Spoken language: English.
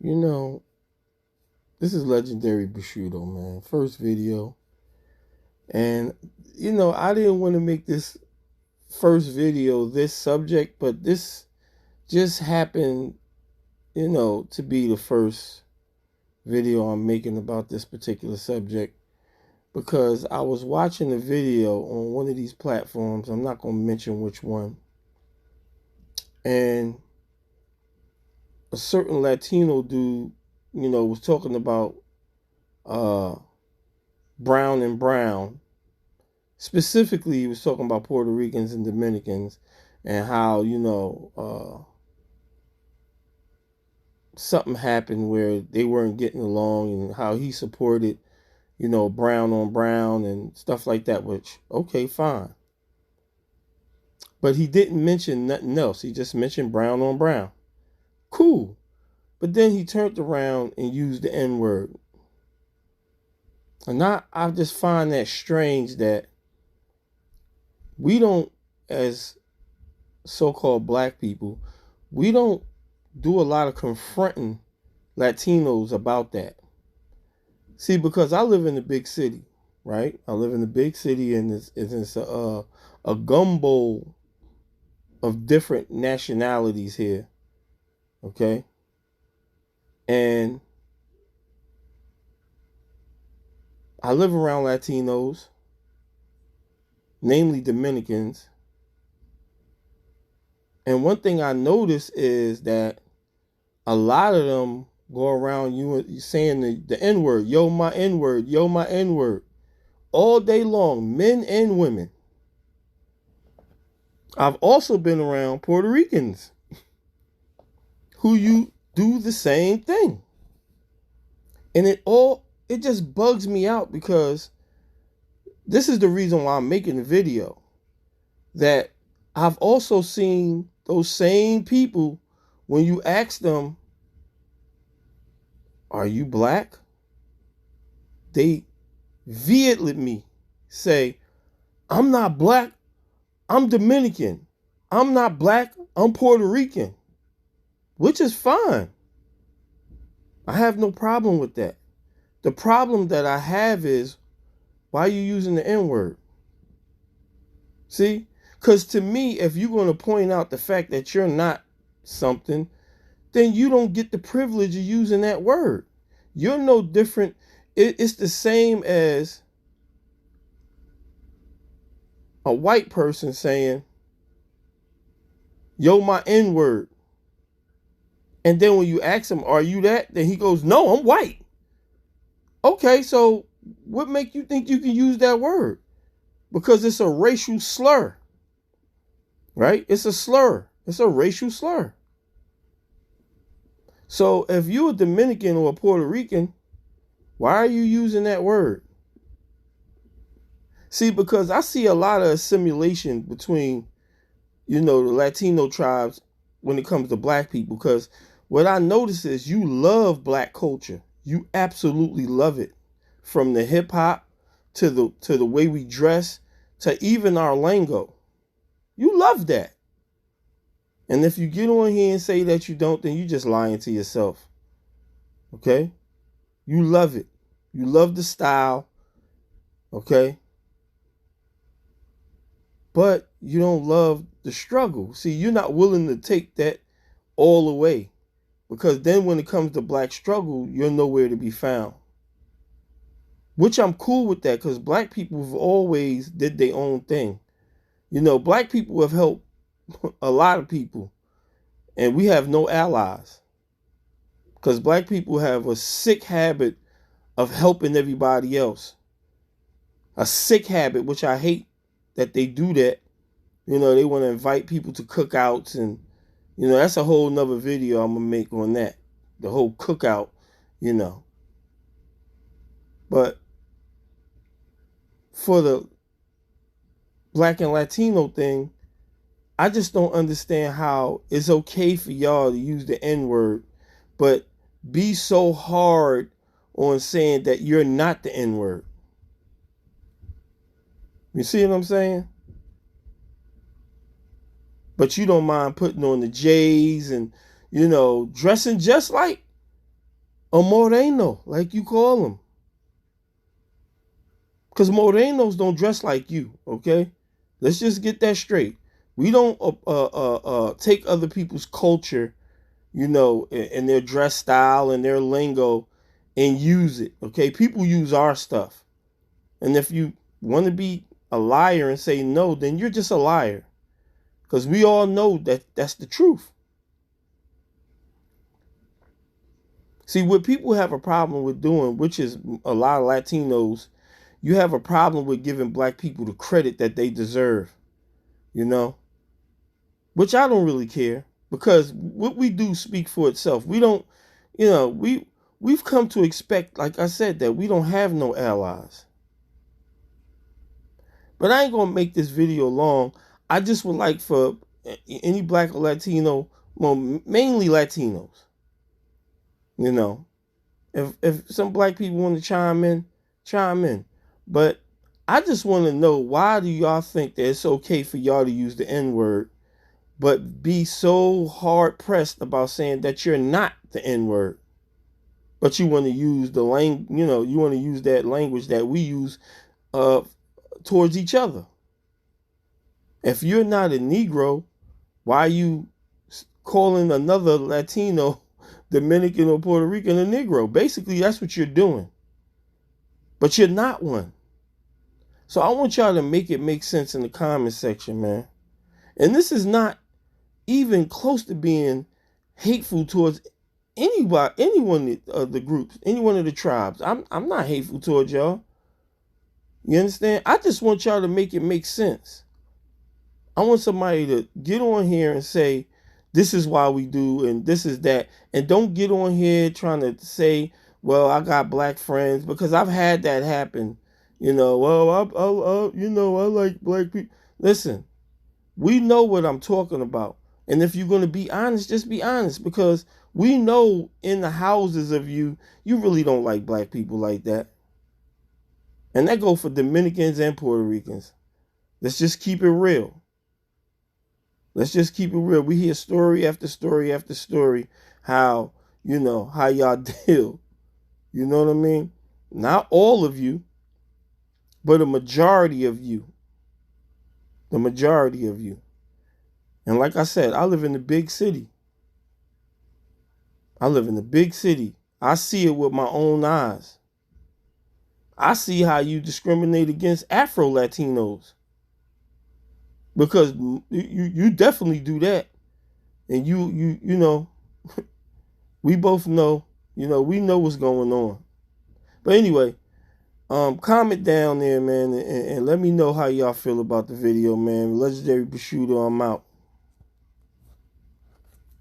You know, this is Legendary Bushido, man. First video. And, I didn't want to make this first video this subject, but this just happened, to be the first video I'm making about this particular subject because I was watching a video on one of these platforms. I'm not going to mention which one. And a certain Latino dude, was talking about uh, brown and brown. Specifically, he was talking about Puerto Ricans and Dominicans and how, something happened where they weren't getting along and how he supported, brown on brown and stuff like that, which, okay, fine. But he didn't mention nothing else. He just mentioned brown on brown. Cool. But then he turned around and used the N word. And I just find that strange that we don't, as so-called black people, we don't do a lot of confronting Latinos about that. See, because I live in a big city, right? I live in a big city, and it's a gumbo of different nationalities here, okay? And I live around Latinos, namely Dominicans. And one thing I notice is that a lot of them go around you saying the N-word, yo, my N-word, yo, my N-word, all day long, men and women. I've also been around Puerto Ricans who you do the same thing. And it just bugs me out because this is the reason why I'm making the video. That I've also seen those same people, when you ask them, are you black? They vehemently say, I'm not black, I'm Dominican. I'm not black, I'm Puerto Rican. Which is fine. I have no problem with that. The problem that I have is, why are you using the N-word? See? Because to me, if you're going to point out the fact that you're not something, then you don't get the privilege of using that word. You're no different. It's the same as a white person saying, yo, my N-word. And then when you ask him, are you that? Then he goes, no, I'm white. Okay, so what make you think you can use that word? Because it's a racial slur. Right? It's a slur. It's a racial slur. So if you're a Dominican or a Puerto Rican, why are you using that word? See, because I see a lot of assimilation between, the Latino tribes when it comes to black people. Because what I notice is you love black culture. You absolutely love it. From the hip hop to the way we dress to even our lingo. You love that. And if you get on here and say that you don't, then you're just lying to yourself. Okay? You love it. You love the style. Okay? But you don't love the struggle. See, you're not willing to take that all away. Because then when it comes to black struggle, you're nowhere to be found. Which I'm cool with that, because black people have always did their own thing. Black people have helped a lot of people. And we have no allies. Because black people have a sick habit of helping everybody else. A sick habit, which I hate that they do that. They want to invite people to cookouts. And, that's a whole nother video I'm going to make on that. The whole cookout, But for the black and Latino thing, I just don't understand how it's okay for y'all to use the N-word, but be so hard on saying that you're not the N-word. You see what I'm saying? But you don't mind putting on the J's and, dressing just like A moreno, like you call them. Because morenos don't dress like you, okay? Let's just get that straight. We don't take other people's culture, and their dress style and their lingo and use it, okay? People use our stuff. And if you want to be a liar and say no, then you're just a liar. Because we all know that that's the truth. See, what people have a problem with doing, which is a lot of Latinos, you have a problem with giving black people the credit that they deserve, you know? Which I don't really care, because what we do speak for itself. We don't, we've come to expect, like I said, that we don't have no allies. But I ain't gonna make this video long. I just would like for any black or Latino, well, mainly Latinos, you know, if some black people want to chime in, chime in. But I just want to know, why do y'all think that it's okay for y'all to use the N-word, but be so hard pressed about saying that you're not the N-word, but you want to use the you want to use that language that we use towards each other. If you're not a Negro, why are you calling another Latino, Dominican, or Puerto Rican a Negro? Basically, that's what you're doing. But you're not one. So I want y'all to make it make sense in the comment section, man. And this is not even close to being hateful towards anybody, anyone of the groups, any one of the tribes. I'm not hateful towards y'all. You understand? I just want y'all to make it make sense. I want somebody to get on here and say, this is why we do, and this is that. And don't get on here trying to say, well, I got black friends, because I've had that happen. Well, I like black people. Listen, we know what I'm talking about. And if you're going to be honest, just be honest, because we know in the houses of you really don't like black people like that. And that goes for Dominicans and Puerto Ricans. Let's just keep it real. Let's just keep it real. We hear story after story after story how y'all deal. You know what I mean? Not all of you, but a majority of you. The majority of you. And like I said, I live in the big city. I live in the big city. I see it with my own eyes. I see how you discriminate against Afro Latinos. Because you definitely do that. And you know, we both know, we know what's going on. But anyway, comment down there, man, and let me know how y'all feel about the video, man. Legendary Prosciutto, I'm out.